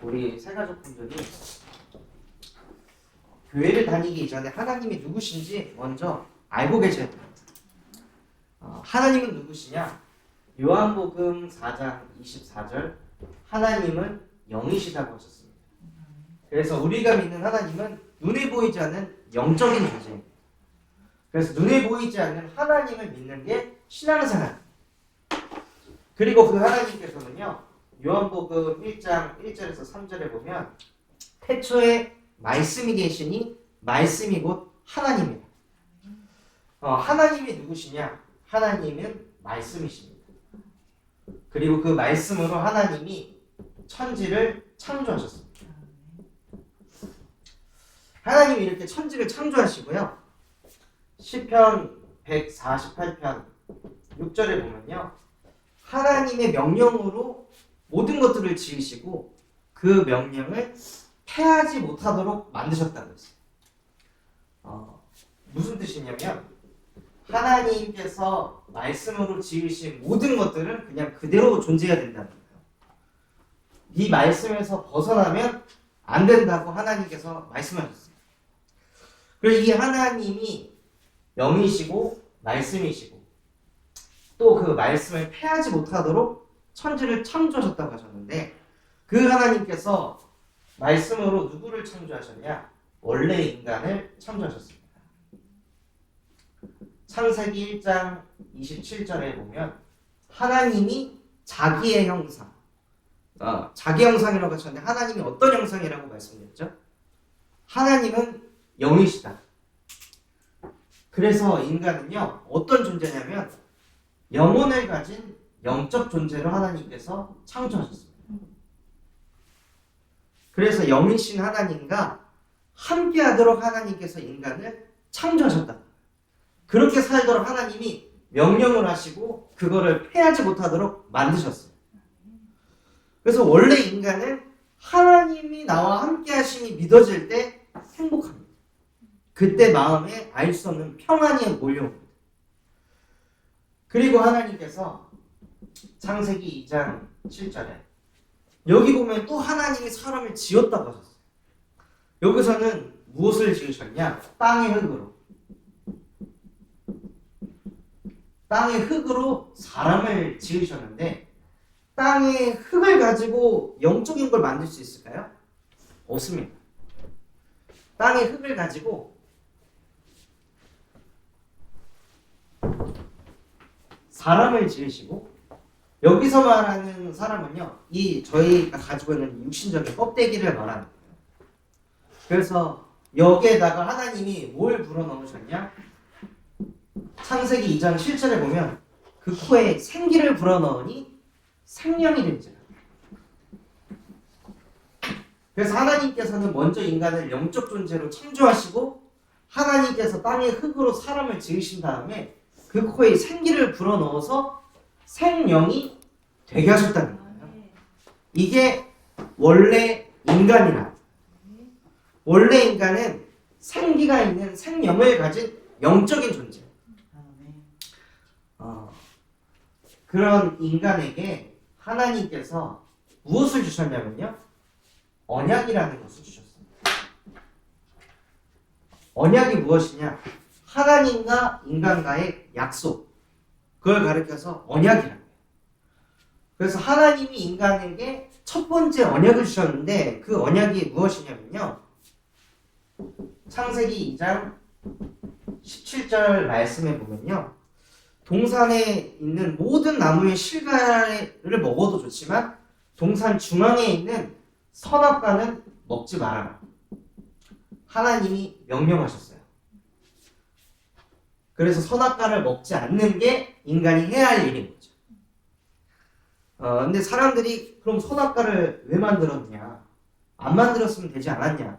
우리 새가족분들이 교회를 다니기 이전에 하나님이 누구신지 먼저 알고 계셔야 됩니다. 하나님은 누구시냐? 요한복음 4장 24절 하나님은 영이시다고 하셨습니다. 그래서 우리가 믿는 하나님은 눈에 보이지 않는 영적인 존재입니다. 그래서 눈에 보이지 않는 하나님을 믿는 게 신앙생활. 그리고 그 하나님께서는요, 요한복음 1장 1절에서 3절에 보면 태초에 말씀이 계시니 말씀이 곧 하나님이에요. 하나님이 누구시냐? 하나님은 말씀이십니다. 그리고 그 말씀으로 하나님이 천지를 창조하셨습니다. 하나님이 이렇게 천지를 창조하시고요. 시편 148편 6절에 보면요. 하나님의 명령으로 모든 것들을 지으시고 그 명령을 패하지 못하도록 만드셨다고 했어요. 무슨 뜻이냐면 하나님께서 말씀으로 지으신 모든 것들은 그냥 그대로 존재해야 된다는 거예요. 이 말씀에서 벗어나면 안 된다고 하나님께서 말씀하셨어요. 그래서 이 하나님이 영이시고 말씀이시고 또 그 말씀을 패하지 못하도록 천지를 창조하셨다고 하셨는데 그 하나님께서 말씀으로 누구를 창조하셨냐? 원래 인간을 창조하셨습니다. 창세기 1장 27절에 보면 하나님이 자기의 형상, 자기 형상이라고 하셨는데 하나님이 어떤 형상이라고 말씀드렸죠? 하나님은 영이시다. 그래서 인간은요, 어떤 존재냐면 영혼을 가진 영적 존재로 하나님께서 창조하셨습니다. 그래서 영이신 하나님과 함께하도록 하나님께서 인간을 창조하셨다. 그렇게 살도록 하나님이 명령을 하시고 그거를 패하지 못하도록 만드셨어요. 그래서 원래 인간은 하나님이 나와 함께 하심이 믿어질 때 행복합니다. 그때 마음에 알 수 없는 평안이 몰려옵니다. 그리고 하나님께서 창세기 2장 7절에 여기 보면 또 하나님이 사람을 지었다고 하셨어요. 여기서는 무엇을 지으셨냐? 땅의 흙으로. 땅의 흙으로 사람을 지으셨는데 땅의 흙을 가지고 영적인 걸 만들 수 있을까요? 없습니다. 땅의 흙을 가지고 사람을 지으시고 여기서 말하는 사람은요, 이 저희가 가지고 있는 육신적인 껍데기를 말하는 거예요. 그래서 여기에다가 하나님이 뭘 불어넣으셨냐? 창세기 2장 7절에 보면 그 코에 생기를 불어넣으니 생명이 된지라. 그래서 하나님께서는 먼저 인간을 영적 존재로 창조하시고 하나님께서 땅의 흙으로 사람을 지으신 다음에 그 코에 생기를 불어넣어서 생명이 되게 하셨다는 거예요. 이게 원래 인간이라. 원래 인간은 생기가 있는 생명을 가진 영적인 존재. 그런 인간에게 하나님께서 무엇을 주셨냐면요. 언약이라는 것을 주셨습니다. 언약이 무엇이냐? 하나님과 인간과의 약속. 그걸 가리켜서 언약이라고 해요. 그래서 하나님이 인간에게 첫 번째 언약을 주셨는데 그 언약이 무엇이냐면요. 창세기 2장 17절 말씀에 보면요. 동산에 있는 모든 나무의 실과를 먹어도 좋지만 동산 중앙에 있는 선악과는 먹지 말아라. 하나님이 명령하셨어요. 그래서 선악과를 먹지 않는 게 인간이 해야 할 일인 거죠. 근데 사람들이 그럼 선악과를 왜 만들었냐? 안 만들었으면 되지 않았냐?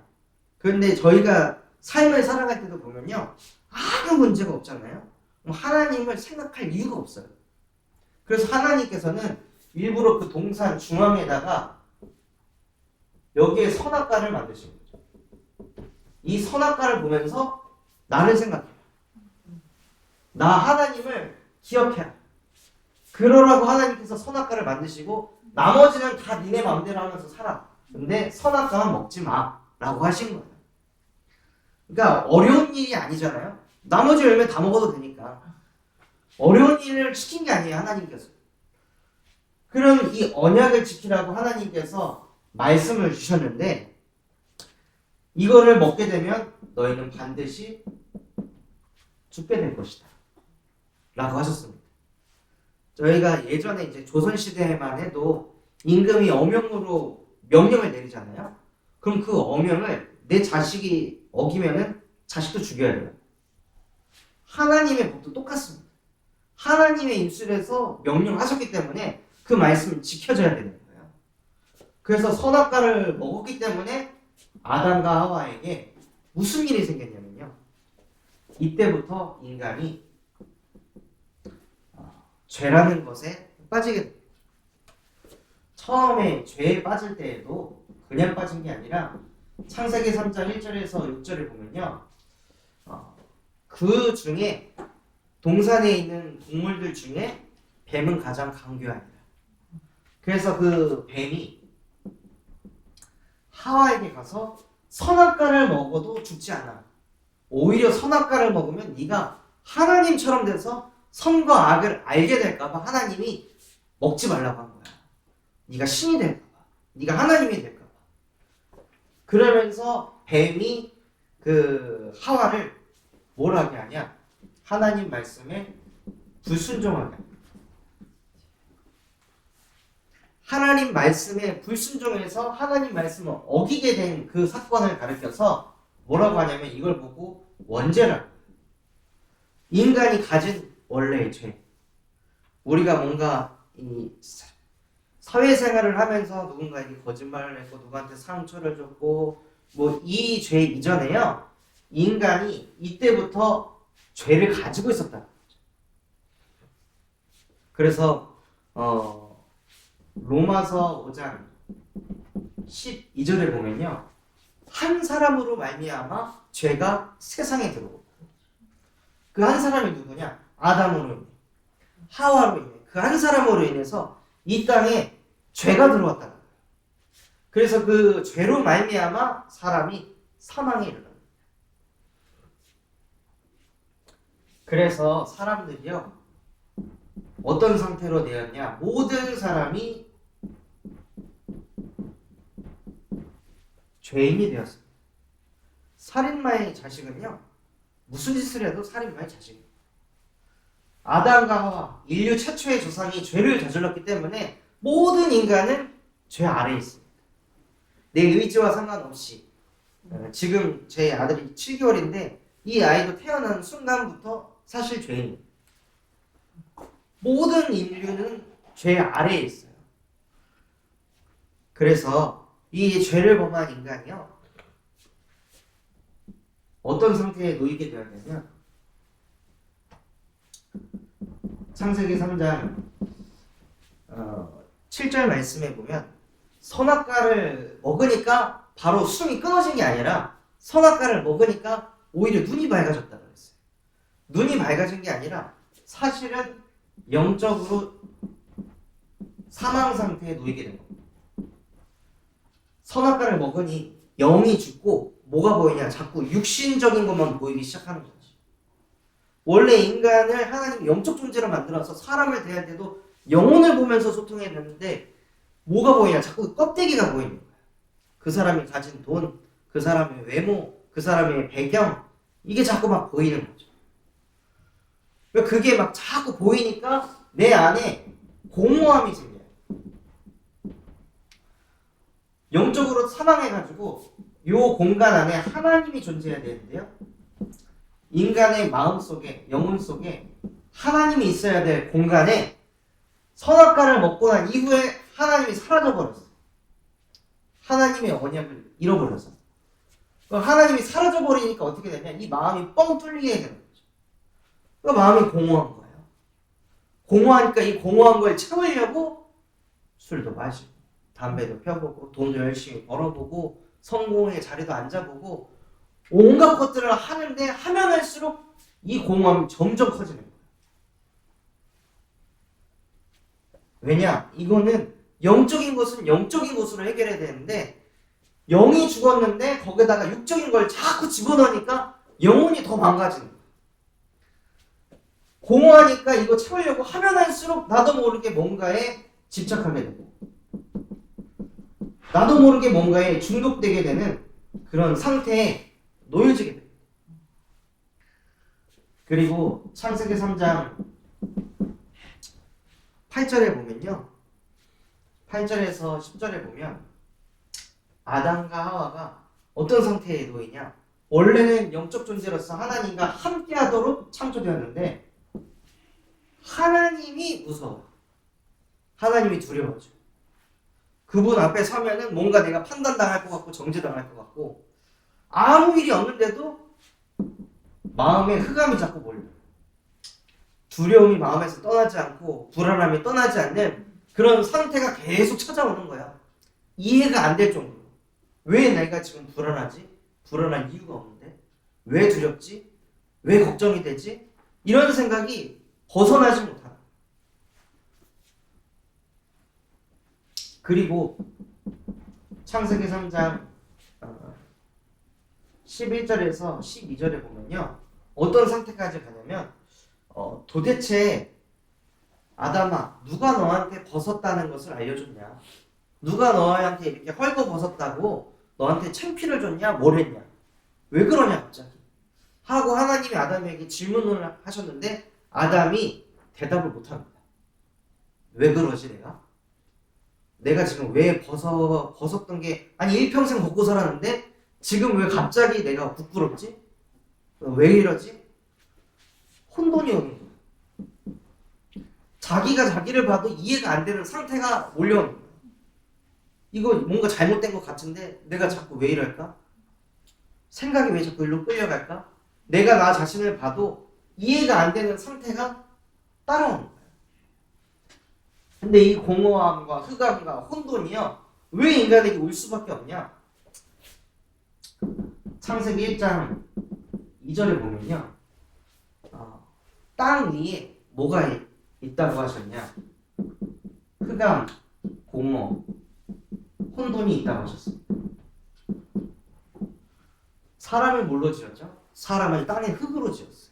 그런데 저희가 삶을 살아갈 때도 보면요. 아무 문제가 없잖아요. 하나님을 생각할 이유가 없어요. 그래서 하나님께서는 일부러 그 동산 중앙에다가 여기에 선악과를 만드신 거죠. 이 선악과를 보면서 나를 생각해. 나 하나님을 기억해라. 그러라고 하나님께서 선악과를 만드시고 나머지는 다 니네 마음대로 하면서 살아. 근데 선악과만 먹지 마라고 하신 거예요. 그러니까 어려운 일이 아니잖아요. 나머지 열매 다 먹어도 되니까. 어려운 일을 시킨 게 아니에요, 하나님께서. 그럼 이 언약을 지키라고 하나님께서 말씀을 주셨는데 이거를 먹게 되면 너희는 반드시 죽게 될 것이다 라고 하셨습니다. 저희가 예전에 이제 조선시대에만 해도 임금이 어명으로 명령을 내리잖아요. 그럼 그 어명을 내 자식이 어기면은 자식도 죽여야 돼요. 하나님의 법도 똑같습니다. 하나님의 입술에서 명령하셨기 때문에 그 말씀을 지켜져야 되는 거예요. 그래서 선악과를 먹었기 때문에 아담과 하와에게 무슨 일이 생겼냐면요. 이때부터 인간이 죄라는 것에 빠지게 됩니다. 처음에 죄에 빠질 때에도 그냥 빠진 게 아니라 창세기 3장 1절에서 6절을 보면요. 그 중에 동산에 있는 동물들 중에 뱀은 가장 강교합니다. 그래서 그 뱀이 하와에게 가서 선악과를 먹어도 죽지 않아. 오히려 선악과를 먹으면 네가 하나님처럼 돼서 선과 악을 알게 될까 봐 하나님이 먹지 말라고 한 거야. 네가 신이 될까 봐. 네가 하나님이 될까 봐. 그러면서 뱀이 그 하와를 뭘 하게 하냐? 하나님 말씀에 불순종하게 합니다. 하나님 말씀에 불순종해서 하나님 말씀을 어기게 된 그 사건을 가르쳐서 뭐라고 하냐면 이걸 보고 원죄라. 인간이 가진 원래의 죄. 우리가 뭔가 이 사회생활을 하면서 누군가에게 거짓말을 했고 누구한테 상처를 줬고 뭐 이 죄 이전에요. 인간이 이때부터 죄를 가지고 있었다. 그래서 로마서 5장 12절에 보면요. 한 사람으로 말미암아 죄가 세상에 들어오고 그 한 사람이 누구냐? 아담으로 인해 하와로 인해 그 한 사람으로 인해서 이 땅에 죄가 들어왔다는 거예요. 그래서 그 죄로 말미암아 사람이 사망에 이르렀다. 그래서 사람들이요. 어떤 상태로 되었냐? 모든 사람이 죄인이 되었습니다. 살인마의 자식은요. 무슨 짓을 해도 살인마의 자식이에요. 아담과 하와, 인류 최초의 조상이 죄를 저질렀기 때문에 모든 인간은 죄 아래에 있습니다. 내 의지와 상관없이 지금 제 아들이 7개월인데 이 아이도 태어난 순간부터 사실 죄인입니다. 모든 인류는 죄 아래에 있어요. 그래서 이 죄를 범한 인간이요. 어떤 상태에 놓이게 되었냐면 창세기 3장 7절 말씀에 보면 선악과를 먹으니까 바로 숨이 끊어진 게 아니라 선악과를 먹으니까 오히려 눈이 밝아졌다고 그랬어요. 눈이 밝아진 게 아니라 사실은 영적으로 사망 상태에 놓이게 된 겁니다. 선악과를 먹으니 영이 죽고 뭐가 보이냐? 자꾸 육신적인 것만 보이기 시작하는 거지. 원래 인간을 하나님이 영적 존재로 만들어서 사람을 대할 때도 영혼을 보면서 소통했는데 뭐가 보이냐? 자꾸 껍데기가 보이는 거야. 그 사람이 가진 돈, 그 사람의 외모, 그 사람의 배경 이게 자꾸 막 보이는 거죠. 그게 막 자꾸 보이니까 내 안에 공허함이 생겨요. 영적으로 사망해가지고 요 공간 안에 하나님이 존재해야 되는데요. 인간의 마음 속에, 영혼 속에 하나님이 있어야 될 공간에 선악과를 먹고 난 이후에 하나님이 사라져버렸어요. 하나님의 언약을 잃어버렸어요. 하나님이 사라져버리니까 어떻게 되냐? 이 마음이 뻥 뚫리게 되는 거죠. 그 마음이 공허한 거예요. 공허하니까 이 공허한 걸 채우려고 술도 마시고 담배도 펴보고 돈도 열심히 벌어보고 성공의 자리도 앉아보고 온갖 것들을 하는데 하면 할수록 이 공허함이 점점 커지는 거예요. 왜냐? 이거는 영적인 것은 영적인 것으로 해결해야 되는데 영이 죽었는데 거기다가 육적인 걸 자꾸 집어넣으니까 영혼이 더 망가지는 거야. 공허하니까 이거 채우려고 하면 할수록 나도 모르게 뭔가에 집착하게 되고 나도 모르게 뭔가에 중독되게 되는 그런 상태에 놓여지게 됩니다. 그리고 창세기 3장 8절에 보면요. 8절에서 10절에 보면 아담과 하와가 어떤 상태에 놓이냐. 원래는 영적 존재로서 하나님과 함께 하도록 창조되었는데 하나님이 무서워. 하나님이 두려워져. 그분 앞에 서면은 뭔가 내가 판단당할 것 같고 정죄당할 것 같고 아무 일이 없는데도 마음에 흑암이 자꾸 몰려. 두려움이 마음에서 떠나지 않고 불안함이 떠나지 않는 그런 상태가 계속 찾아오는 거야. 이해가 안 될 정도로. 왜 내가 지금 불안하지? 불안한 이유가 없는데? 왜 두렵지? 왜 걱정이 되지? 이런 생각이 벗어나지 못하는. 그리고 창세기 3장 11절에서 12절에 보면요. 어떤 상태까지 가냐면 도대체 아담아 누가 너한테 벗었다는 것을 알려줬냐? 누가 너한테 이렇게 헐거벗었다고 너한테 창피를 줬냐? 뭘 했냐? 왜 그러냐 갑자기? 하고 하나님이 아담에게 질문을 하셨는데 아담이 대답을 못합니다. 왜 그러지 내가? 내가 지금 왜 벗었던 게 아니 일평생 벗고 살았는데 지금 왜 갑자기 내가 부끄럽지? 왜 이러지? 혼돈이 오는 거야. 자기가 자기를 봐도 이해가 안 되는 상태가 몰려오는 거야. 이거 뭔가 잘못된 것 같은데 내가 자꾸 왜 이럴까? 생각이 왜 자꾸 일로 끌려갈까? 내가 나 자신을 봐도 이해가 안 되는 상태가 따라오는 거야. 근데 이 공허함과 흑암과 혼돈이요. 왜 인간에게 올 수밖에 없냐? 창세기 1장 2절에 보면요. 땅 위에 뭐가 있다고 하셨냐? 흑암, 공허, 혼돈이 있다고 하셨습니다. 사람을 뭘로 지었죠? 사람을 땅의 흙으로 지었어요.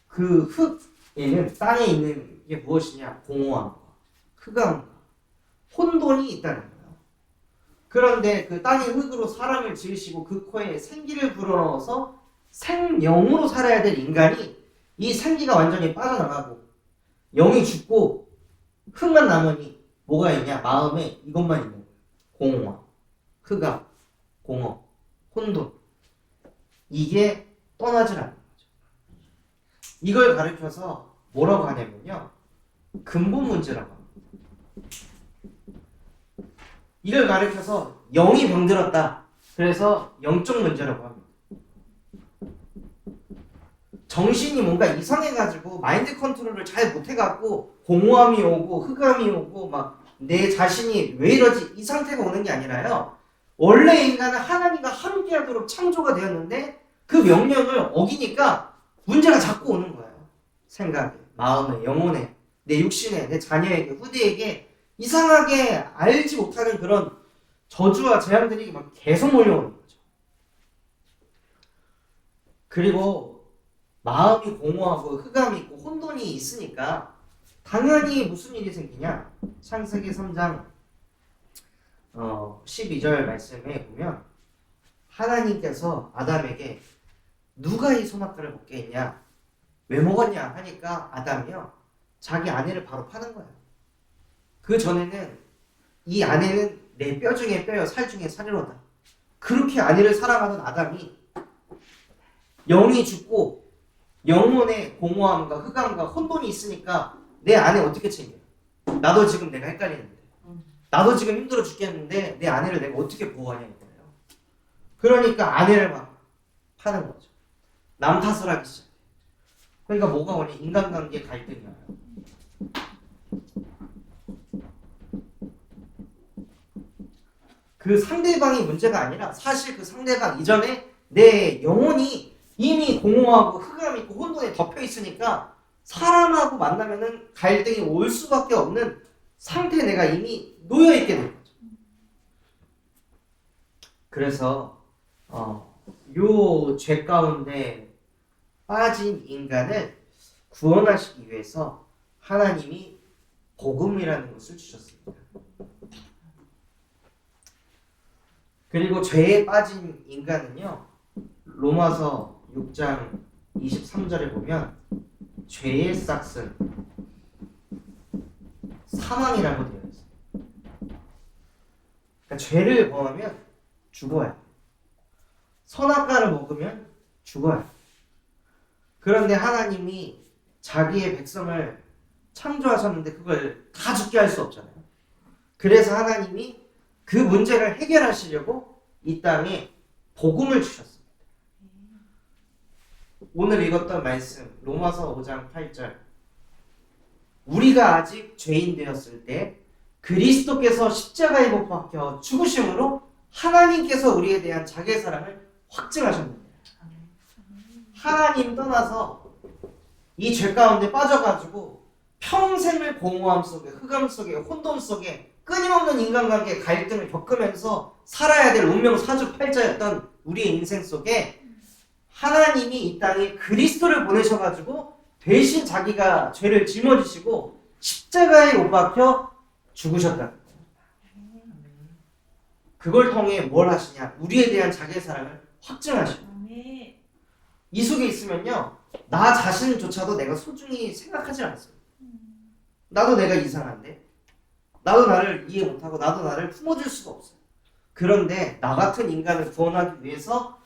그 흙에는 땅에 있는 게 무엇이냐? 공허함과 흑암과 혼돈이 있다는 거예요. 그런데 그 땅의 흙으로 사람을 지으시고 그 코에 생기를 불어넣어서 생명으로 살아야 될 인간이 이 생기가 완전히 빠져나가고 영이 죽고 흙만 남으니 뭐가 있냐? 마음에 이것만 있는 거예요. 공허, 흑암, 공허, 혼돈. 이게 떠나질 않는 거죠. 이걸 가르쳐서 뭐라고 하냐면요. 근본 문제라고 합니다. 이걸 가르쳐서 영이 병들었다. 그래서 영적 문제라고 합니다. 정신이 뭔가 이상해가지고 마인드 컨트롤을 잘 못해갖고 공허함이 오고 흑암이 오고 막 내 자신이 왜 이러지 이 상태가 오는 게 아니라요. 원래 인간은 하나님과 함께하도록 창조가 되었는데 그 명령을 어기니까 문제가 자꾸 오는 거예요. 생각에, 마음에, 영혼에, 내 육신에, 내 자녀에게, 후대에게 이상하게 알지 못하는 그런 저주와 재앙들이 막 계속 몰려오는 거죠. 그리고 마음이 공허하고 흑암이 있고 혼돈이 있으니까 당연히 무슨 일이 생기냐? 창세기 3장 12절 말씀에 보면 하나님께서 아담에게 누가 이 선악과를 먹게 했냐? 왜 먹었냐? 하니까 아담이요. 자기 아내를 바로 파는 거예요. 그 전에는 이 아내는 내 뼈 중에 뼈요 살 중에 살이로다. 그렇게 아내를 사랑하던 아담이 영이 죽고 영혼의 공허함과 흑암과 혼돈이 있으니까 내 아내 어떻게 챙겨? 나도 지금 내가 헷갈리는데 나도 지금 힘들어 죽겠는데 내 아내를 내가 어떻게 보호하냐 이거예요. 그러니까 아내를 막 파는 거죠. 남 탓을 하기 시작해. 그러니까 뭐가 오니? 인간관계 갈등이 와요. 그 상대방이 문제가 아니라 사실 그 상대방 이전에 내 영혼이 이미 공허하고 흑암이 있고 혼돈에 덮여 있으니까 사람하고 만나면은 갈등이 올 수밖에 없는 상태에 내가 이미 놓여 있게 된 거죠. 그래서 요 죄 가운데 빠진 인간을 구원하시기 위해서 하나님이 복음이라는 것을 주셨습니다. 그리고 죄에 빠진 인간은요, 로마서 6장 23절에 보면 죄의 싹은 사망이라고 되어 있어요. 그러니까 죄를 범하면 죽어요. 선악과를 먹으면 죽어요. 그런데 하나님이 자기의 백성을 창조하셨는데 그걸 다 죽게 할 수 없잖아요. 그래서 하나님이 그 문제를 해결하시려고 이 땅에 복음을 주셨습니다. 오늘 읽었던 말씀 로마서 5장 8절, 우리가 아직 죄인 되었을 때 그리스도께서 십자가에 못 박혀 죽으심으로 하나님께서 우리에 대한 자기의 사랑을 확증하셨는데, 하나님 떠나서 이 죄 가운데 빠져가지고 평생을 공허함 속에, 흑암 속에, 혼돈 속에 끊임없는 인간관계 갈등을 겪으면서 살아야 될 운명 사주팔자였던 우리의 인생 속에 하나님이 이 땅에 그리스도를 보내셔가지고 대신 자기가 죄를 짊어지시고 십자가에 못 박혀 죽으셨다. 그걸 통해 뭘 하시냐? 우리에 대한 자기의 사랑을 확증하시고, 이 속에 있으면요, 나 자신조차도 내가 소중히 생각하지 않습니다. 나도 내가 이상한데, 나도 나를 이해 못하고 나도 나를 품어줄 수가 없어요. 그런데 나 같은 인간을 구원하기 위해서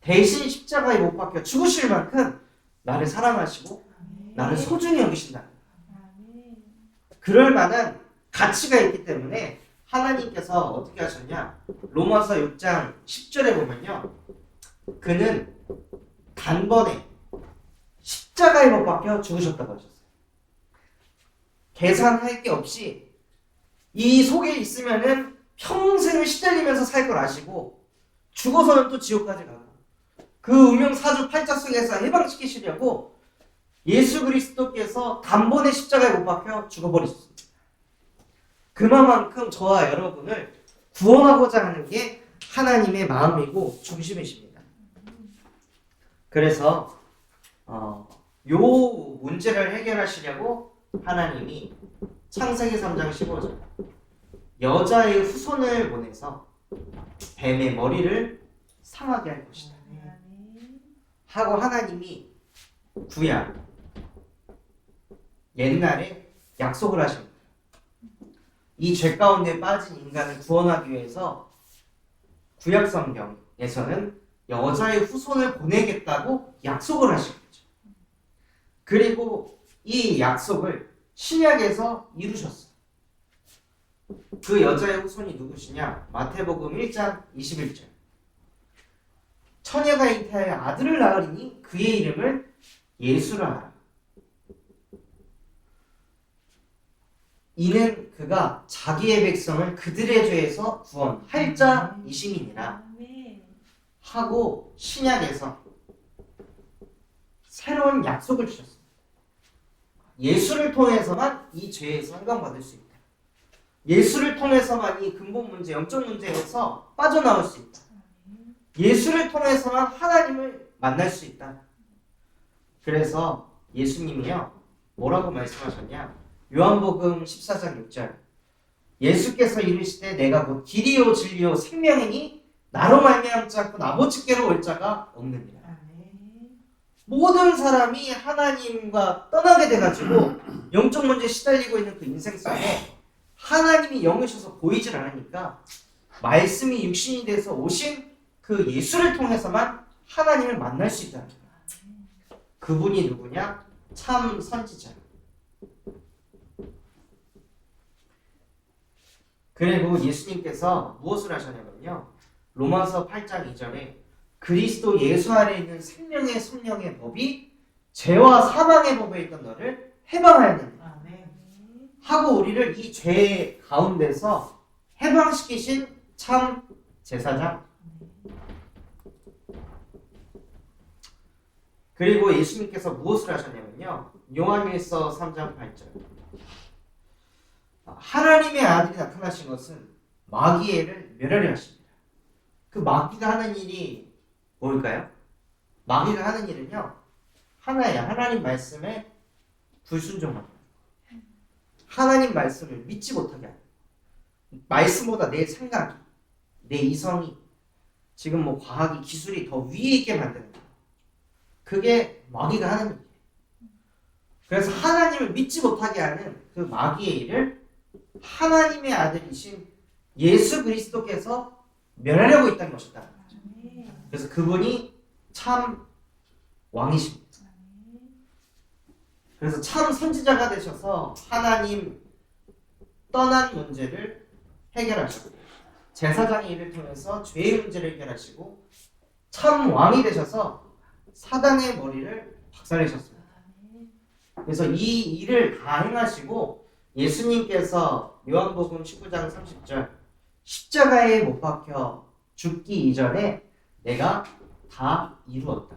대신 십자가에 못 박혀 죽으실 만큼 나를 사랑하시고 나를 소중히 여기신다. 그럴 만한 가치가 있기 때문에 하나님께서 어떻게 하셨냐? 로마서 6장 10절에 보면요, 그는 단번에 십자가에 못 박혀 죽으셨다고 하셨어요. 계산할 게 없이 이 속에 있으면은 평생을 시달리면서 살 걸 아시고 죽어서는 또 지옥까지 가고 그 운명 사주팔자 속에서 해방시키시려고 예수 그리스도께서 단번에 십자가에 못 박혀 죽어버리셨습니다. 그만큼 저와 여러분을 구원하고자 하는 게 하나님의 마음이고 중심이십니다. 그래서 요 문제를 해결하시려고 하나님이 창세기 3장 15절, 여자의 후손을 보내서 뱀의 머리를 상하게 할 것이다 하고 하나님이 구약 옛날에 약속을 하십니다. 이 죄 가운데 빠진 인간을 구원하기 위해서 구약 성경에서는 여자의 후손을 보내겠다고 약속을 하신 거죠. 그리고 이 약속을 신약에서 이루셨어요. 그 여자의 후손이 누구시냐? 마태복음 1장 21절, 처녀가 잉태하여 아들을 낳으리니 그의 이름을 예수라 하라. 이는 그가 자기의 백성을 그들의 죄에서 구원할 자이심이니라 하고 신약에서 새로운 약속을 주셨습니다. 예수를 통해서만 이 죄에서 해방받을 수 있다. 예수를 통해서만 이 근본 문제, 영적 문제에서 빠져나올 수 있다. 예수를 통해서만 하나님을 만날 수 있다. 그래서 예수님이요, 뭐라고 말씀하셨냐? 요한복음 14장 6절, 예수께서 이르시되 내가 곧 길이요 진리요 생명이니 나로 말미암지 않고 아버지께로 올 자가 없느니라. 모든 사람이 하나님과 떠나게 돼가지고 영적 문제에 시달리고 있는 그 인생 속에 하나님이 영이셔서 보이질 않으니까 말씀이 육신이 돼서 오신 그 예수를 통해서만 하나님을 만날 수 있다는 거예요. 그분이 누구냐? 참 선지자. 그리고 예수님께서 무엇을 하셨냐면요, 로마서 8장 2절에 그리스도 예수 안에 있는 생명의 성령의 법이 죄와 사망의 법에 있던 너를 해방하였느니라 하고 우리를 이 죄 가운데서 해방시키신 참 제사장. 그리고 예수님께서 무엇을 하셨냐면요, 요한일서 3장 8절, 하나님의 아들이 나타나신 것은 마귀애를 멸하려 하십니다. 그 마귀가 하는 일이 뭘까요? 마귀가 하는 일은요, 하나야. 하나님 말씀에 불순종하게 하는, 하나님 말씀을 믿지 못하게 하는, 말씀보다 내 생각이, 내 이성이, 지금 뭐 과학이, 기술이 더 위에 있게 만드는 거예요. 그게 마귀가 하는 일이에요. 그래서 하나님을 믿지 못하게 하는 그 마귀의 일을 하나님의 아들이신 예수 그리스도께서 멸하려고 있다는 것이다. 그래서 그분이 참 왕이십니다. 그래서 참 선지자가 되셔서 하나님 떠난 문제를 해결하시고, 제사장의 일을 통해서 죄의 문제를 해결하시고, 참 왕이 되셔서 사단의 머리를 박살내셨습니다. 그래서 이 일을 다 행하시고 예수님께서 요한복음 19장 30절 십자가에 못 박혀 죽기 이전에 내가 다 이루었다.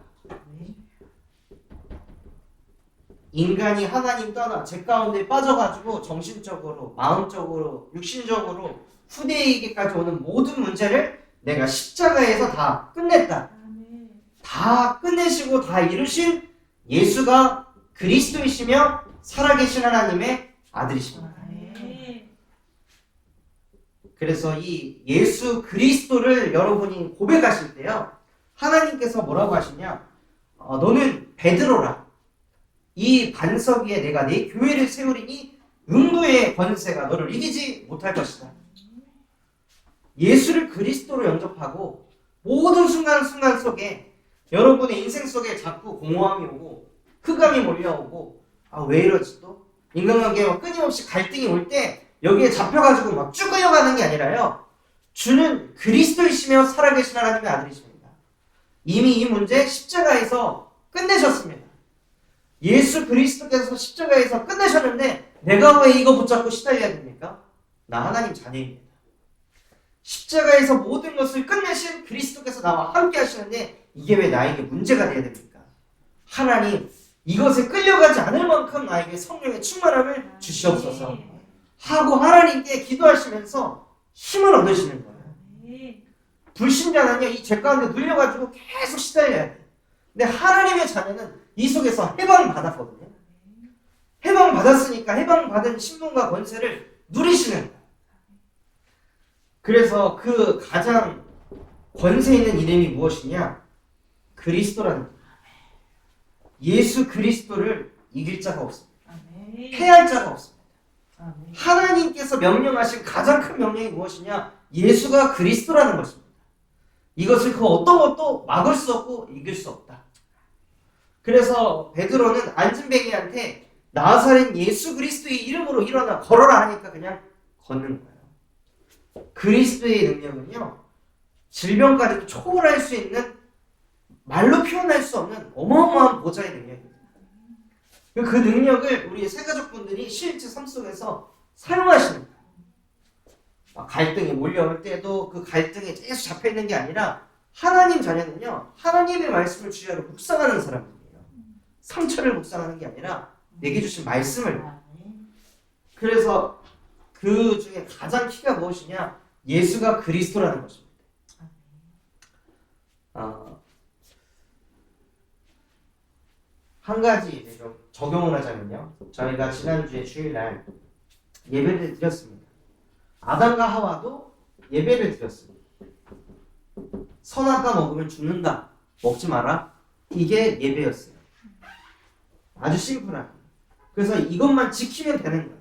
인간이 하나님 떠나 죄 가운데 빠져가지고 정신적으로, 마음적으로, 육신적으로 후대에게까지 오는 모든 문제를 내가 십자가에서 다 끝냈다. 다 끝내시고 다 이루신 예수가 그리스도이시며 살아계신 하나님의 아들이십니다. 그래서 이 예수 그리스도를 여러분이 고백하실 때요, 하나님께서 뭐라고 하시냐, 너는 베드로라. 이 반석 위에 내가 내 교회를 세우리니 음부의 권세가 너를 이기지 못할 것이다. 예수를 그리스도로 영접하고 모든 순간순간 속에 여러분의 인생 속에 자꾸 공허함이 오고 흑암이 몰려오고, 왜 이러지 또? 인간관계와 끊임없이 갈등이 올 때 여기에 잡혀가지고 막 쭉 끌려가는 게 아니라요, 주는 그리스도이시며 살아계신 하나님의 아들이십니다. 이미 이 문제 십자가에서 끝내셨습니다. 예수 그리스도께서 십자가에서 끝내셨는데 내가 왜 이거 붙잡고 시달려야 됩니까? 나 하나님 자녀입니다. 십자가에서 모든 것을 끝내신 그리스도께서 나와 함께 하시는데 이게 왜 나에게 문제가 돼야 됩니까? 하나님, 이것에 끌려가지 않을 만큼 나에게 성령의 충만함을 주시옵소서 하고 하나님께 기도하시면서 힘을 얻으시는 거예요. 불신자는요, 이 죄 가운데 눌려가지고 계속 시달려야 돼요. 근데 하나님의 자녀는 이 속에서 해방을 받았거든요. 해방을 받았으니까 해방받은 신분과 권세를 누리시는 거예요. 그래서 그 가장 권세 있는 이름이 무엇이냐? 그리스도라는 거예요. 예수 그리스도를 이길 자가 없습니다. 패할 자가 없습니다. 하나님께서 명령하신 가장 큰 명령이 무엇이냐? 예수가 그리스도라는 것입니다. 이것을 그 어떤 것도 막을 수 없고 이길 수 없다. 그래서 베드로는 안진뱅이한테 나사렛 예수 그리스도의 이름으로 일어나 걸어라 하니까 그냥 걷는 거예요. 그리스도의 능력은요, 질병까지도 초월할 수 있는, 말로 표현할 수 없는 어마어마한 보좌의 능력입니다. 그 능력을 우리 새가족분들이 실제 삶 속에서 사용하시는 거예요. 갈등이 몰려올 때도 그 갈등에 계속 잡혀있는 게 아니라 하나님 자녀는요, 하나님의 말씀을 주야로 묵상하는 사람들이에요. 상처를 묵상하는 게 아니라 내게 주신 말씀을. 그래서 그 중에 가장 키가 무엇이냐? 예수가 그리스도라는 것입니다. 한 가지 좀 적용을 하자면요, 저희가 지난주에 주일날 예배를 드렸습니다. 아담과 하와도 예배를 드렸습니다. 선악과 먹으면 죽는다, 먹지 마라, 이게 예배였어요. 아주 심플하게. 그래서 이것만 지키면 되는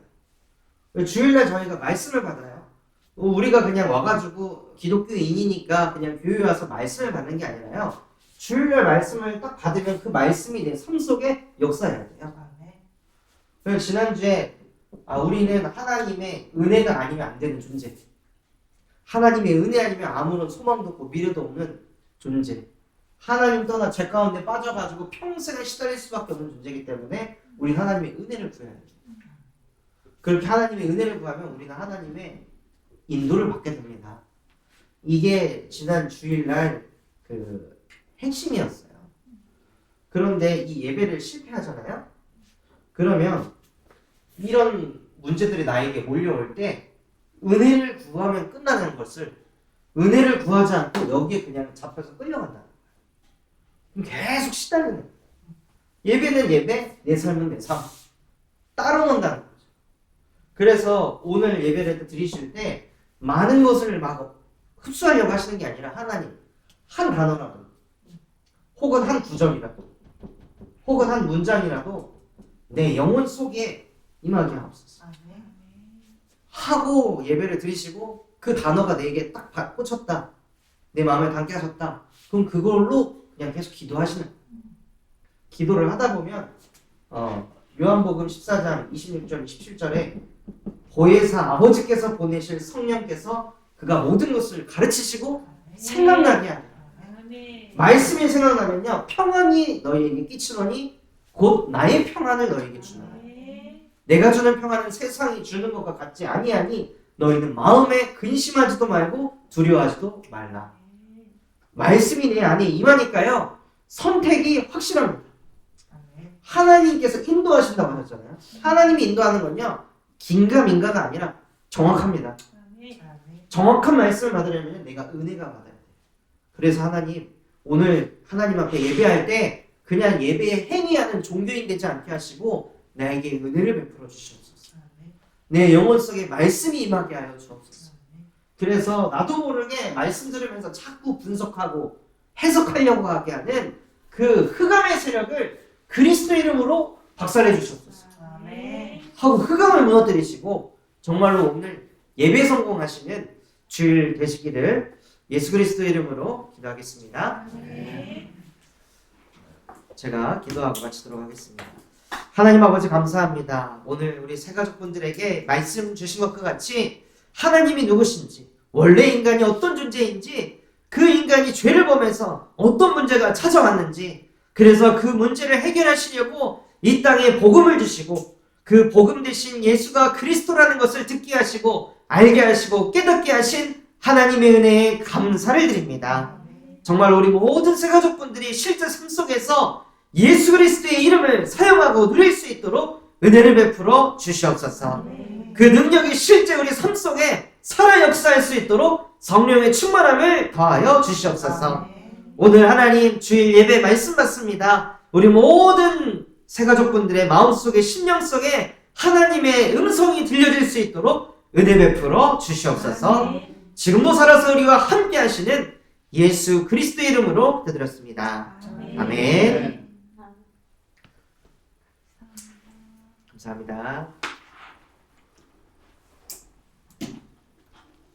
거예요. 주일날 저희가 말씀을 받아요. 우리가 그냥 와가지고 기독교인이니까 그냥 교회 와서 말씀을 받는 게 아니라요, 주일날 말씀을 딱 받으면 그 말씀이 내 삶 속에 역사해야 돼요. 그래서 지난주에 우리는 하나님의 은혜가 아니면 안 되는 존재, 하나님의 은혜 아니면 아무런 소망도 없고 미래도 없는 존재, 하나님 떠나 죄 가운데 빠져가지고 평생을 시달릴 수밖에 없는 존재이기 때문에 우리는 하나님의 은혜를 구해야 돼요. 그렇게 하나님의 은혜를 구하면 우리는 하나님의 인도를 받게 됩니다. 이게 지난 주일날 그 핵심이었어요. 그런데 이 예배를 실패하잖아요. 그러면 이런 문제들이 나에게 몰려올 때 은혜를 구하면 끝나는 것을 은혜를 구하지 않고 여기에 그냥 잡혀서 끌려간다. 그럼 계속 시달리는 거예요. 예배는 예배, 내 삶은 내 삶. 따로 논다는 거죠. 그래서 오늘 예배를 드리실 때 많은 것을 막 흡수하려고 하시는 게 아니라 하나님 한 단어라도 혹은 한 구절이라도 혹은 한 문장이라도 내 영혼 속에 임하게 하옵소서 하고 예배를 드리시고 그 단어가 내게 딱 꽂혔다. 내 마음에 담게 하셨다. 그럼 그걸로 그냥 계속 기도하시는 거예요. 기도를 하다 보면 요한복음 14장 26절 17절에 보혜사 아버지께서 보내실 성령께서 그가 모든 것을 가르치시고 생각나게 하리라. 말씀이 생각나면요 평안이 너희에게 끼치노니 곧 나의 평안을 너희에게 주노라. 내가 주는 평안은 세상이 주는 것과 같지 아니하니 너희는 마음에 근심하지도 말고 두려워하지도 말라. 말씀이 내 안에 임하니까요 선택이 확실합니다. 하나님께서 인도하신다고 하셨잖아요. 하나님이 인도하는 건요 긴가민가가 아니라 정확합니다. 정확한 말씀을 받으려면 내가 은혜가 받아야 돼요. 그래서 하나님 오늘 하나님 앞에 예배할 때 그냥 예배에 행위하는 종교인 되지 않게 하시고 나에게 은혜를 베풀어 주시옵소서. 내 영혼 속에 말씀이 임하게 하여 주옵소서. 그래서 나도 모르게 말씀 들으면서 자꾸 분석하고 해석하려고 하게 하는 그 흑암의 세력을 그리스도 이름으로 박살내 주셨소서. 하고 흑암을 무너뜨리시고 정말로 오늘 예배 성공하시는 주일 되시기를 예수 그리스도 이름으로 기도하겠습니다. 제가 기도하고 마치도록 하겠습니다. 하나님 아버지 감사합니다. 오늘 우리 새가족분들에게 말씀 주신 것과 같이 하나님이 누구신지 원래 인간이 어떤 존재인지 그 인간이 죄를 범해서 어떤 문제가 찾아왔는지 그래서 그 문제를 해결하시려고 이 땅에 복음을 주시고 그 복음 대신 예수가 그리스도라는 것을 듣게 하시고 알게 하시고 깨닫게 하신 하나님의 은혜에 감사를 드립니다. 정말 우리 모든 새가족분들이 실제 삶 속에서 예수 그리스도의 이름을 사용하고 누릴 수 있도록 은혜를 베풀어 주시옵소서. 그 능력이 실제 우리 삶 속에 살아 역사할 수 있도록 성령의 충만함을 더하여 주시옵소서. 오늘 하나님 주일 예배 말씀 받습니다. 우리 모든 새가족분들의 마음속에 심령 속에 하나님의 음성이 들려질 수 있도록 은혜 베풀어 주시옵소서. 지금도 살아서 우리와 함께 하시는 예수 그리스도의 이름으로 기도드렸습니다. 아멘. 감사합니다.